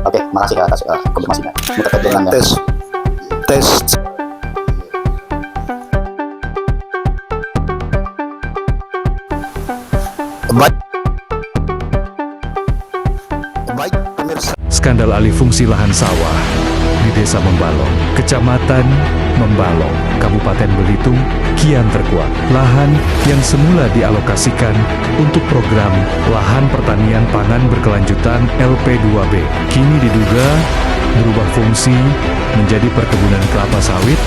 Oke, makasih atas konfirmasinya. Ini terkait dengan tes. Baik, pemirsa. Skandal alih fungsi lahan sawah di Desa Membalong, Kecamatan Membalong, Kabupaten Belitung, kian terkuak. Lahan yang semula dialokasikan untuk program Lahan Pertanian Pangan Berkelanjutan LP2B, kini diduga berubah fungsi menjadi perkebunan kelapa sawit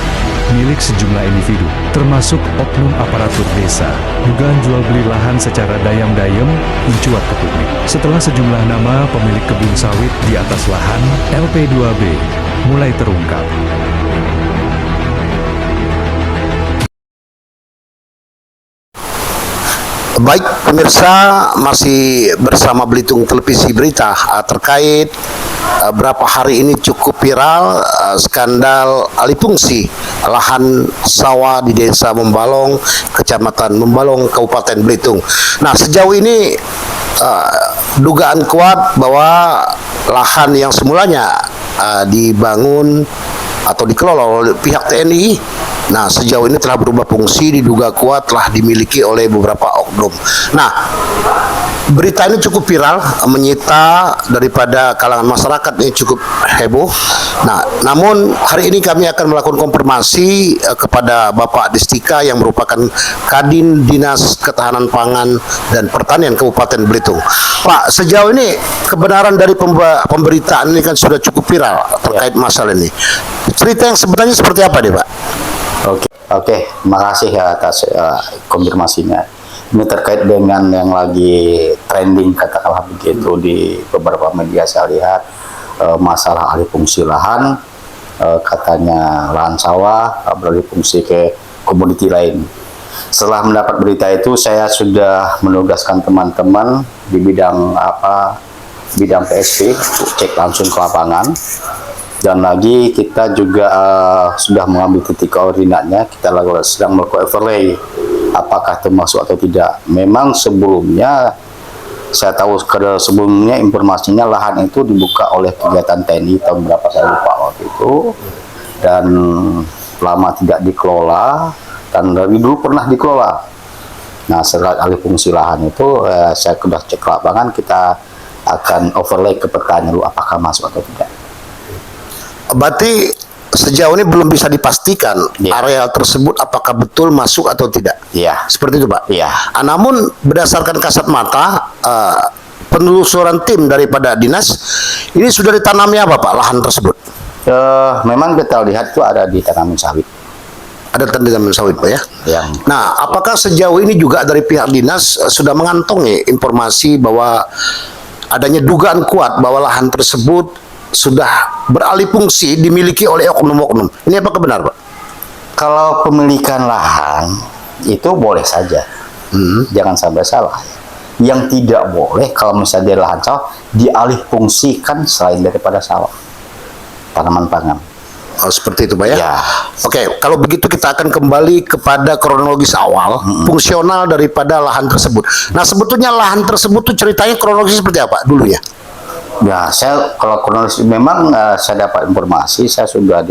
milik sejumlah individu, termasuk oknum aparatur desa. Dugaan jual beli lahan secara dayam-dayem mencuat ke publik. Setelah sejumlah nama pemilik kebun sawit di atas lahan LP2B mulai terungkap. Baik, pemirsa, masih bersama Belitung Televisi Berita terkait berapa hari ini cukup viral skandal alih fungsi lahan sawah di Desa Membalong, Kecamatan Membalong, Kabupaten Belitung. Nah, sejauh ini dugaan kuat bahwa lahan yang semulanya dibangun atau dikelola oleh pihak TNI, nah sejauh ini telah berubah fungsi, diduga kuat telah dimiliki oleh beberapa oknum. Nah, berita ini cukup viral, menyita daripada kalangan masyarakat ini cukup heboh. Nah, namun hari ini kami akan melakukan konfirmasi kepada Bapak Destika yang merupakan Kadin Dinas Ketahanan Pangan dan Pertanian Kabupaten Belitung. Pak, sejauh ini kebenaran dari pemberitaan ini kan sudah cukup viral terkait masalah ini. Cerita yang sebenarnya seperti apa nih, Pak? Oke, makasih atas konfirmasinya. Ini terkait dengan yang lagi trending, katakanlah begitu, di beberapa media saya lihat, masalah alih fungsi lahan, katanya lahan sawah beralih fungsi ke komoditi lain. Setelah mendapat berita itu, saya sudah menugaskan teman-teman di bidang PSP, cek langsung ke lapangan. Dan lagi kita juga sudah mengambil titik koordinatnya, kita sedang melakukan overlay apakah termasuk atau tidak. Memang sebelumnya saya tahu sebelumnya informasinya lahan itu dibuka oleh kegiatan TNI tahun berapa saya lupa waktu itu, dan lama tidak dikelola, dan dari dulu pernah dikelola. Nah, setelah alih fungsi lahan itu saya sudah cek lapangan, kita akan overlay ke petanya dulu apakah masuk atau tidak. Berarti sejauh ini belum bisa dipastikan areal tersebut apakah betul masuk atau tidak. Iya. Seperti itu, Pak. Iya. Namun berdasarkan kasat mata, penelusuran tim daripada dinas, ini sudah ditanami apa, Pak, lahan tersebut? Memang kita lihat itu ada di tanaman sawit. Ada tanaman sawit, Pak, ya? Yang. Nah, apakah sejauh ini juga dari pihak dinas sudah mengantongi informasi bahwa adanya dugaan kuat bahwa lahan tersebut sudah beralih fungsi dimiliki oleh oknum-oknum? Ini apakah benar, Pak? Kalau pemilikan lahan itu boleh saja, jangan sampai salah. Yang tidak boleh kalau misalnya dia lahan sawah dialih fungsikan selain daripada sawah, tanaman pangan. Oh, seperti itu, Pak, ya? Ya. Oke, kalau begitu kita akan kembali kepada kronologis awal, fungsional daripada lahan tersebut. Nah, sebetulnya lahan tersebut tuh ceritanya kronologis seperti apa dulu ya? Ya, saya kalau kronologis memang saya dapat informasi, saya sudah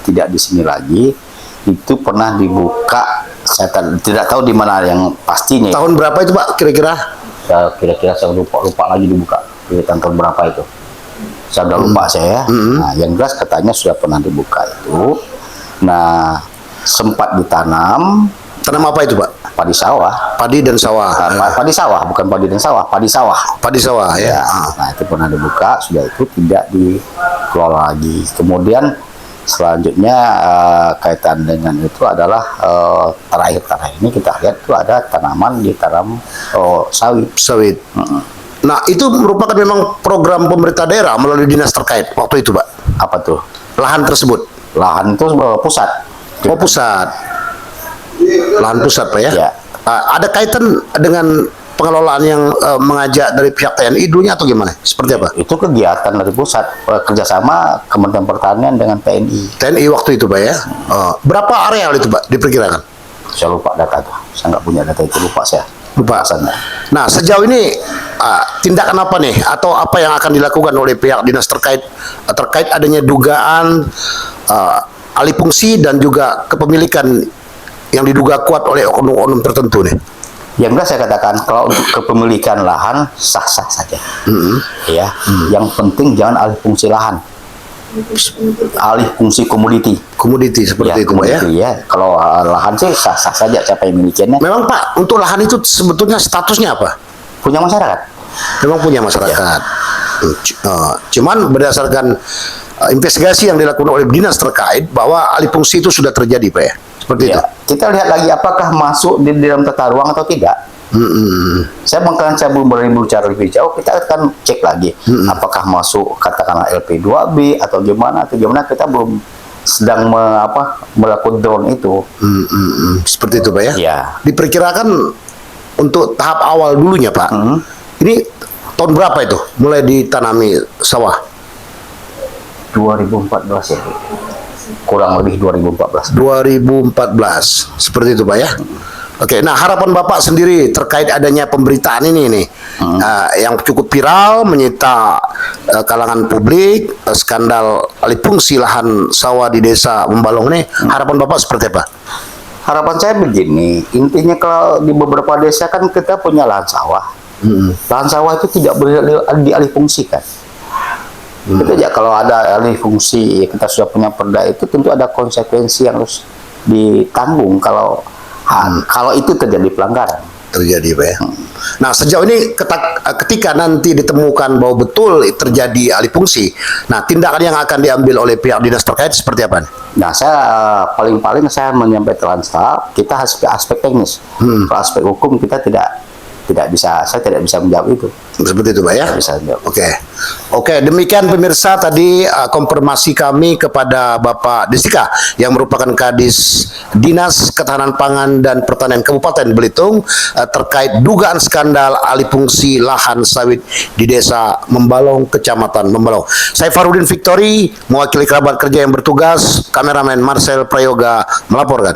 tidak di sini lagi. Itu pernah dibuka, saya tidak tahu di mana yang pastinya. Tahun berapa itu, Pak, kira-kira? Kira-kira saya lupa lagi dibuka. Tahun berapa itu? Saya udah lupa saya. Nah, yang jelas katanya sudah pernah dibuka itu. Nah, sempat ditanam. Tanam apa itu, Pak? Padi sawah. Padi dan sawah. Padi sawah, bukan padi dan sawah, padi sawah. Padi sawah, ya. Nah, itu pernah dibuka, sudah itu tidak dikelola lagi. Kemudian selanjutnya kaitan dengan itu adalah terakhir ini kita lihat itu ada tanaman ditanam sawit. Nah, itu merupakan memang program pemerintah daerah melalui dinas terkait waktu itu, Pak? Apa tuh? Lahan tersebut? Lahan itu pusat. Oh, pusat. Lahan pusat, Pak, ya? Ya. Ada kaitan dengan pengelolaan yang mengajak dari pihak TNI dulunya atau gimana? Seperti apa? Itu kegiatan dari pusat, kerjasama Kementerian Pertanian dengan TNI. TNI waktu itu, Pak, ya? Berapa areal itu, Pak, diperkirakan? Saya lupa data itu. Saya nggak punya data itu, lupa saya. pembahasannya. Nah, sejauh ini tindakan apa nih atau apa yang akan dilakukan oleh pihak dinas terkait adanya dugaan alih fungsi dan juga kepemilikan yang diduga kuat oleh oknum-oknum tertentu nih? Yang enggak saya katakan kalau untuk kepemilikan lahan sah-sah saja. Ya, yang penting jangan alih fungsi lahan. Alih fungsi komoditi. Komoditi seperti itu, Pak ya? komoditi, ya. Kalau lahan sih sah-sah saja siapa yang milikinya. Memang Pak, untuk lahan itu sebetulnya statusnya apa? Punya masyarakat. Memang punya masyarakat. Cuman berdasarkan investigasi yang dilakukan oleh dinas terkait bahwa alih fungsi itu sudah terjadi, Pak ya? Seperti itu. Ya. Kita lihat lagi apakah masuk di dalam tata ruang atau tidak. Saya belum berbicara lebih jauh, kita akan cek lagi apakah masuk katakanlah LP2B atau gimana kita belum sedang melakukan drone itu. Seperti itu, Pak ya? Ya. Diperkirakan untuk tahap awal dulunya, Pak. Ini tahun berapa itu mulai ditanami sawah? 2014 ya. Kurang lebih 2014. 2014. Seperti itu, Pak ya? Oke, nah harapan Bapak sendiri terkait adanya pemberitaan ini nih, yang cukup viral, menyita kalangan publik, skandal alih fungsi lahan sawah di desa Membalong nih, harapan Bapak seperti apa? Harapan saya begini, intinya kalau di beberapa desa kan kita punya lahan sawah. Lahan sawah itu tidak boleh dialih fungsikan. Itu aja, kalau ada alih fungsi, kita sudah punya perda itu tentu ada konsekuensi yang harus ditanggung kalau itu terjadi pelanggaran. Terjadi, Pak ya. Nah, sejauh ini ketika nanti ditemukan bahwa betul terjadi alih fungsi, nah tindakan yang akan diambil oleh pihak dinas terkait seperti apa? Nah, saya paling-paling saya menyampaikan kita aspek teknis. Kalau aspek hukum kita saya tidak bisa menjawab itu. Seperti itu, Pak ya? Tidak bisa menjawab. Oke, demikian pemirsa tadi konfirmasi kami kepada Bapak Destika yang merupakan Kadis Dinas Ketahanan Pangan dan Pertanian Kabupaten Belitung terkait dugaan skandal alih fungsi lahan sawit di Desa Membalong, Kecamatan Membalong. Saya Farudin Victory, mewakili kerabat kerja yang bertugas, kameramen Marcel Prayoga melaporkan.